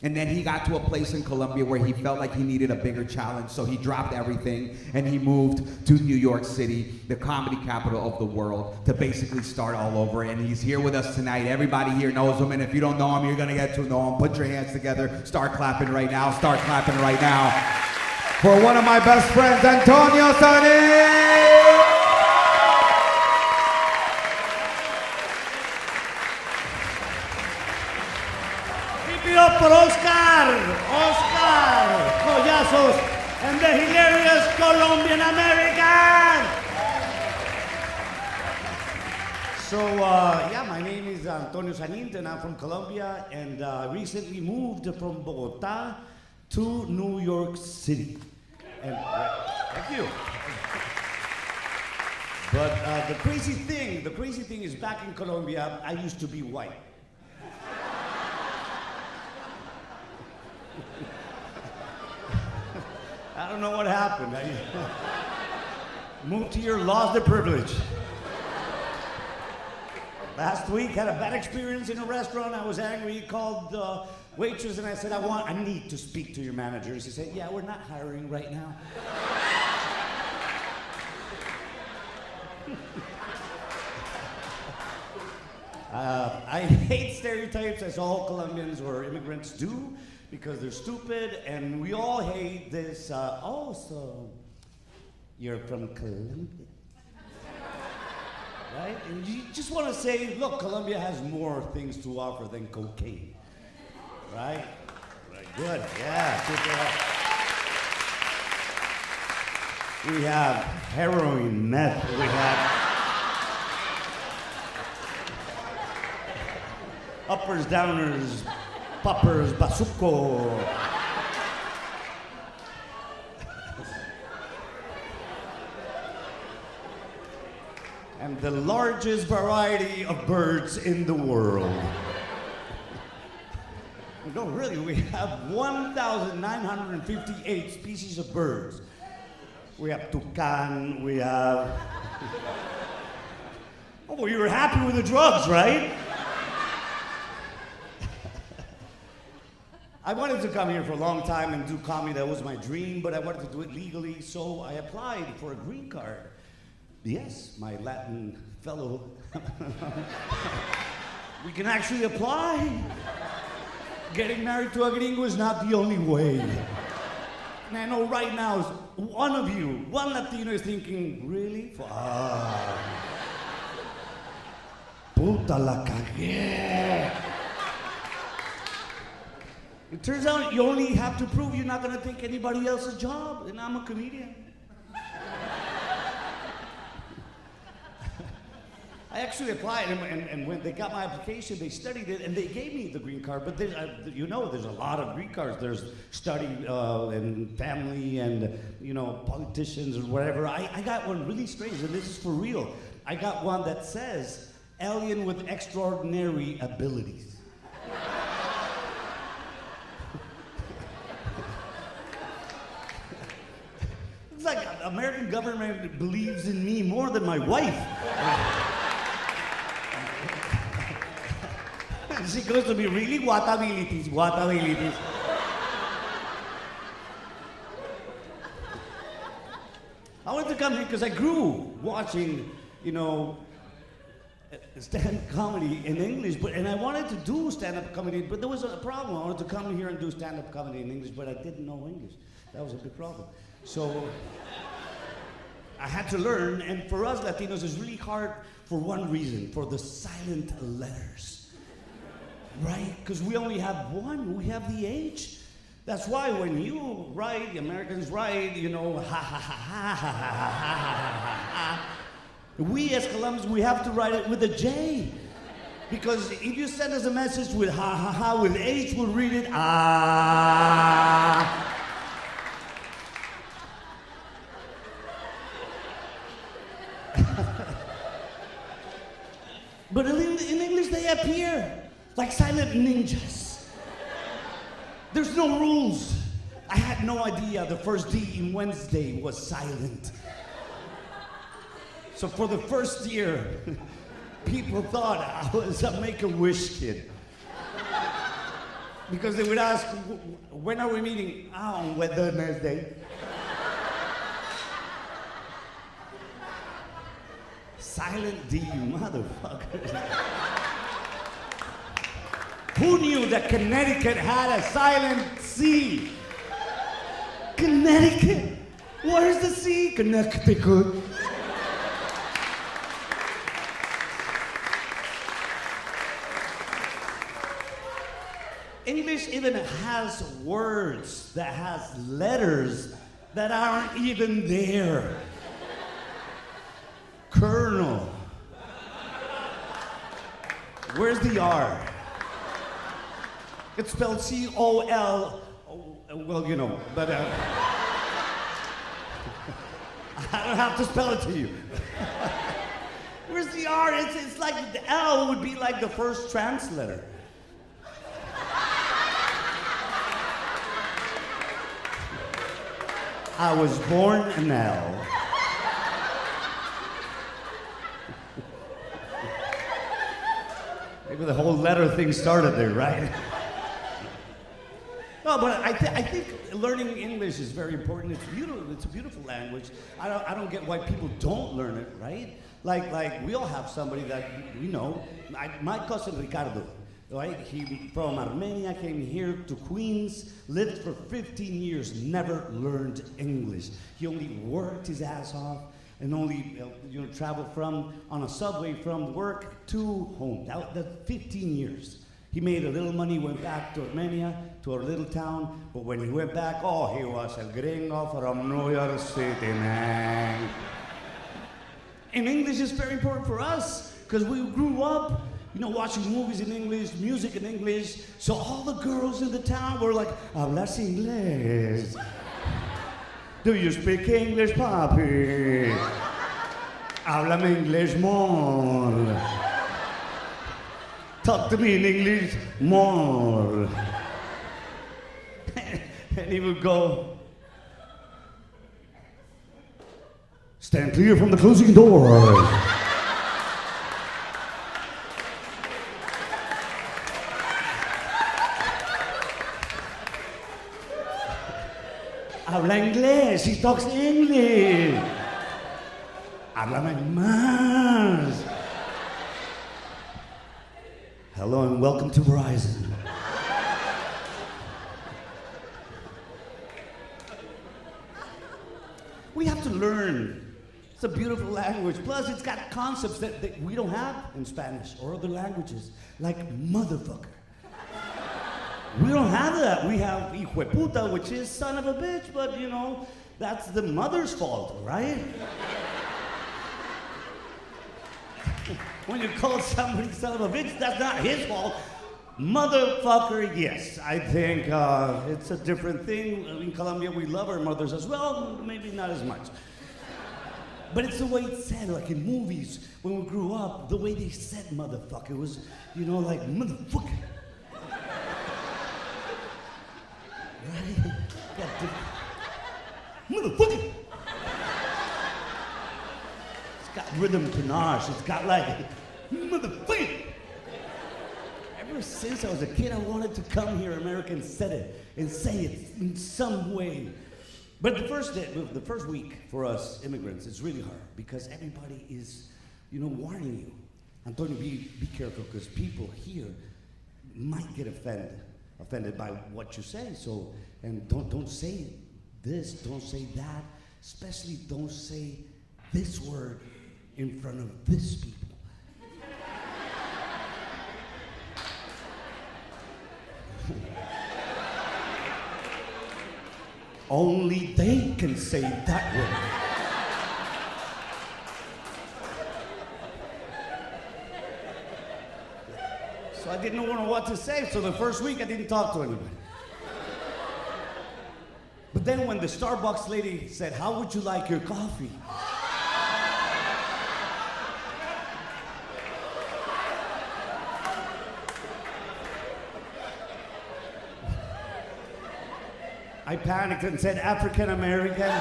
And then he got to a place in Colombia where he felt like he needed a bigger challenge, so he dropped everything and he moved to New York City, the comedy capital of the world, to basically start all over. And he's here with us tonight. Everybody here knows him, and if you don't know him, you're gonna get to know him. Put your hands together, start clapping right now, start clapping right now. For one of my best friends, Antonio Sani! For Oscar Collazos and the hilarious Colombian American. So yeah, my name is Antonio Sanint and I'm from Colombia, and recently moved from Bogota to New York City. And thank you. But the crazy thing is, back in Colombia, I used to be white. I don't know what happened. I moved here, lost the privilege. Last week, had a bad experience in a restaurant. I was angry, called the waitress, and I said, I need to speak to your manager. And she said, yeah, we're not hiring right now. I hate stereotypes, as all Colombians or immigrants do, because they're stupid, and we all hate this, so you're from Colombia, right? And you just want to say, look, Colombia has more things to offer than cocaine, right? Right, good, yeah. We have heroin, meth, we have uppers, downers, poppers, bazuco. And the largest variety of birds in the world. No, really, we have 1,958 species of birds. We have toucan, we have... Oh, well, you were happy with the drugs, right? I wanted to come here for a long time and do comedy. That was my dream, but I wanted to do it legally, so I applied for a green card. Yes, my Latin fellow. We can actually apply. Getting married to a gringo is not the only way. And I know right now, one Latino is thinking, really? Puta la cagué. It turns out you only have to prove you're not going to take anybody else's job, and I'm a comedian. I actually applied, and when they got my application, they studied it, and they gave me the green card. But there's a lot of green cards. There's study and family and, politicians or whatever. I got one really strange, and this is for real. I got one that says, alien with extraordinary abilities. It's like the American government believes in me more than my wife. She goes to me, really? What abilities? I wanted to come here because I grew watching, stand-up comedy in English, and I wanted to do stand-up comedy, but there was a problem. I wanted to come here and do stand-up comedy in English, but I didn't know English. That was a big problem. So I had to learn, and for us Latinos, it's really hard for one reason, for the silent letters, right? Because we only have one, we have the H. That's why when you write, the Americans write, ha ha ha ha ha ha ha ha ha. We as Colombians, we have to write it with a J. Because if you send us a message with ha ha ha with H, we'll read it ah. But in English, they appear like silent ninjas. There's no rules. I had no idea the first D in Wednesday was silent. So for the first year, people thought I was a Make-A-Wish kid. Because they would ask, when are we meeting? On Wednesday. Silent D, you motherfuckers. Who knew that Connecticut had a silent C? Connecticut? Where's the C? Connecticut. English even has words that has letters that aren't even there. Colonel. Where's the R? It's spelled C-O-L. Well, you know, but I don't have to spell it to you. Where's the R? It's like the L would be like the first translator. I was born an L. Maybe the whole letter thing started there, right? No, but I think learning English is very important. It's beautiful. It's a beautiful language. I don't get why people don't learn it, right? Like we all have somebody that we know. My cousin Ricardo, right? He from Armenia, came here to Queens, lived for 15 years, never learned English. He only worked his ass off and only traveled on a subway from work to home. That's 15 years. He made a little money, went back to Armenia, to our little town, but when he went back, he was el gringo from New York City, man. And English is very important for us, because we grew up, watching movies in English, music in English, so all the girls in the town were like, hablas inglés. Do you speak English, papi? Háblame inglés more. Talk to me in English more. And he would go, stand clear from the closing door. Habla inglés, he talks English. Háblame más. Hello and welcome to Verizon. We have to learn. It's a beautiful language. Plus, it's got concepts that we don't have in Spanish or other languages, like motherfucker. We don't have that. We have hijo de puta, which is son of a bitch, but that's the mother's fault, right? When you call somebody son of a bitch, that's not his fault. Motherfucker, yes. I think it's a different thing. In Colombia, we love our mothers as well, maybe not as much. But it's the way it's said, like in movies, when we grew up, the way they said motherfucker was, like motherfucker. Right? Motherfucker! It's got rhythm panache. It's got like, motherfucker! Ever since I was a kid, I wanted to come here, Americans said it, and say it in some way. But the first week for us immigrants, it's really hard because everybody is, warning you. Antonio, be careful because people here might get offended by what you say. So, and don't say this, don't say that, especially don't say this word in front of this people. Only they can say that word. So I didn't know what to say, so the first week I didn't talk to anybody. But then when the Starbucks lady said, "How would you like your coffee?" I panicked and said, "African American."